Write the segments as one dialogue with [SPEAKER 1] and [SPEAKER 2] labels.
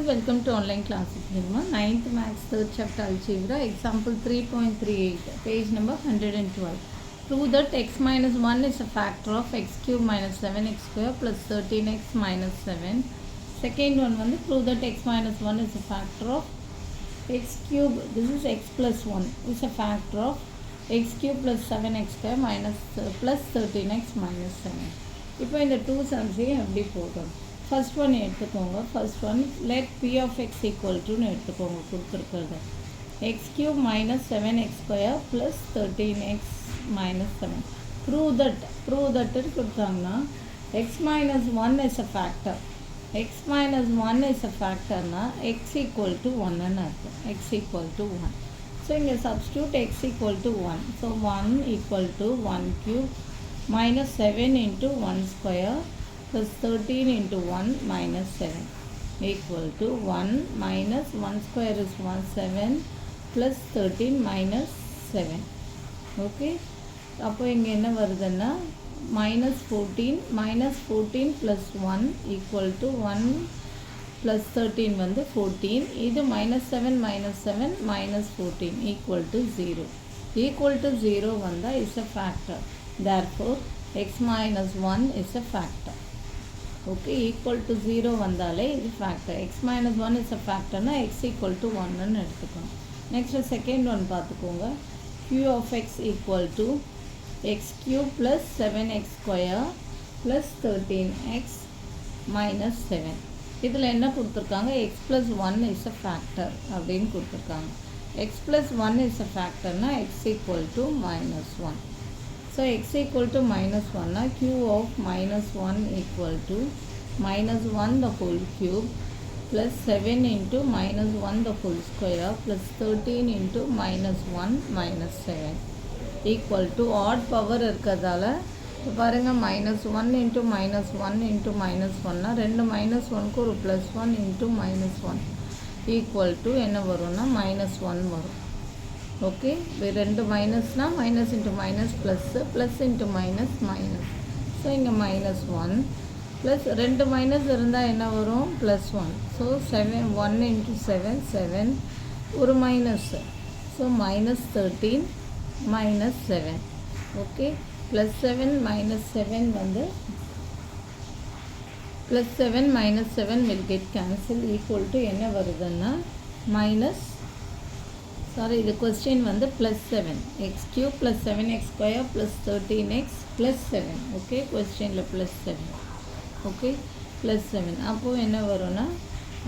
[SPEAKER 1] students, welcome to online classes. 9th Maths 3rd chapter Algebra, example 3.38, page number 112. Prove that x minus 1 is a factor of x cube minus 7x square plus 13x minus 7. Second one, prove that x minus 1 is a factor of x cube, this is x plus 1, is a factor of x cube plus 7x square minus plus 13x minus 7. இப்போ இந்த 2 சம்ஸையும் எப்படி போடுறோம்? First one எடுத்துக்கோங்க. First one let p of x equal to எடுத்துக்கோங்க கொடுத்துருக்கிறது x cube minus 7x square plus 13x minus 7. Prove that கொடுத்தாங்கன்னா x minus 1 is a factor. x minus 1 is a factor na x equal to 1 ன்னு அர்த்தம். x equal to 1. So இங்கே substitute x equal to 1. So 1 equal to 1 cube minus 7 into 1 square plus 13 into 1 minus 7 equal to 1 minus 1 square is 1 7 plus 13 minus 7. Okay, அப்போ இங்கே என்ன வருதுன்னா minus 14 plus 1 equal to 1 plus 13 வந்து 14. இது minus 7 minus 14 equal to 0. Equal to 0 வந்தா is a factor. Therefore, x minus 1 is a factor. Okay, equal to 0 வந்தாலே இது factor. x minus 1 is a factor na x equal to 1 ன்னு எடுத்துக்கணும். Next second one பார்த்துக்கோங்க. q of x equal to x cube plus 7x square plus 13x minus 7. இதில் என்ன கொடுத்துருக்காங்க? x plus 1 is a factor அப்படின்னு கொடுத்துருக்காங்க. x plus 1 is a factor na x equal to minus 1. So x equal to minus 1 na q of minus 1 equal to minus 1 the whole cube plus 7 into minus 1 the whole square plus 13 into minus 1 minus 7 equal to odd power இருக்கதால பாருங்க minus 1 into minus 1 into minus 1 na ரெண்டு minus 1 க்கு ஒரு plus 1 into minus 1 equal to என்ன வரும்னா minus 1 வரும். Okay, ரெண்டு மைனஸ்னா minus into minus plus into minus minus. So இங்கே மைனஸ் 1 ப்ளஸ் ரெண்டு மைனஸ் இருந்தால் என்ன வரும்? ப்ளஸ் 1. ஸோ 1 இன்ட்டு 7 ஒரு minus. So minus 13 minus 7. Okay, plus 7 minus 7 வந்து plus 7 minus 7 will get cancel equal to என்ன வருதுன்னா மைனஸ் இது கொஸ்டின் வந்து plus 7 X cube plus 7x square plus 13x plus 7. Okay, கொஸ்டினில் ப்ளஸ் 7. Okay, plus 7. அப்போது என்ன வரும்னா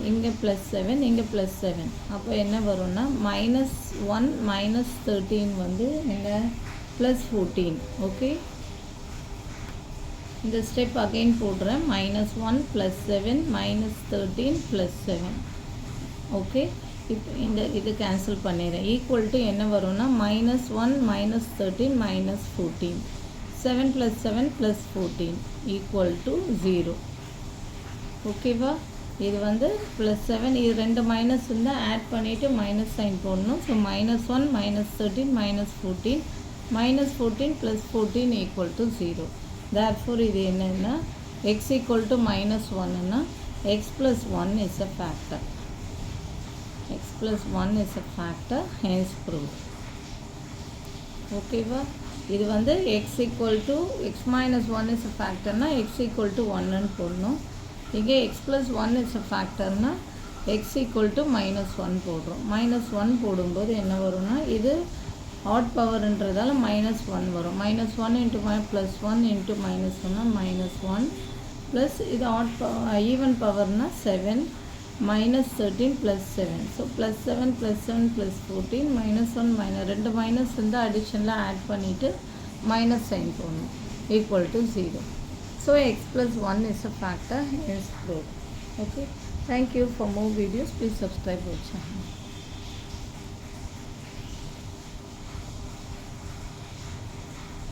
[SPEAKER 1] இங்கே ப்ளஸ் 7 இங்கே ப்ளஸ் 7. அப்போ என்ன வரும்னா minus 1 minus 13 வந்து என்ன ப்ளஸ் 14. ஓகே, இந்த ஸ்டெப் அகெயின் போடுறேன். minus 1 plus 7 minus 13 plus 7. Okay, இப்போ இந்த இது கேன்சல் பண்ணிடுறேன். ஈக்குவல் டு என்ன வரும்னா minus 1 minus 13 minus 14. 7 plus 7 plus 14 equal to 0. ஓகேவா? இது வந்து ப்ளஸ் 7, இது ரெண்டு மைனஸ் இருந்தால் ஆட் பண்ணிவிட்டு மைனஸ் சைன் போடணும். So minus 1 minus 13 minus 14 minus 14 plus 14 equal to 0. Therefore இது என்னன்னா x equal to minus 1ன்னா x plus 1 is a factor. x plus 1 is a factor, hence proved. ஓகேவா? இது வந்து x equal to x minus 1 is a factor na x equal to 1 ன்னு போடணும். இங்கே x plus 1 is a factor na x equal to minus 1 போடுறோம். minus 1 போடும்போது என்ன வரும்னா இது odd powerன்றதால minus 1 வரும். minus 1 into plus 1 into minus 1 minus 1 plus இது odd power even powerனா 7 minus 13 plus 7. So plus 7 plus 7 plus 14 minus 1 minus ரெண்டு minus இருந்தால் அடிஷனில் add பண்ணிவிட்டு மைனஸ் சைன் போடணும். equal to 0. So x plus 1 is a factor, is proved. Okay, thank you. For more videos please subscribe our channel.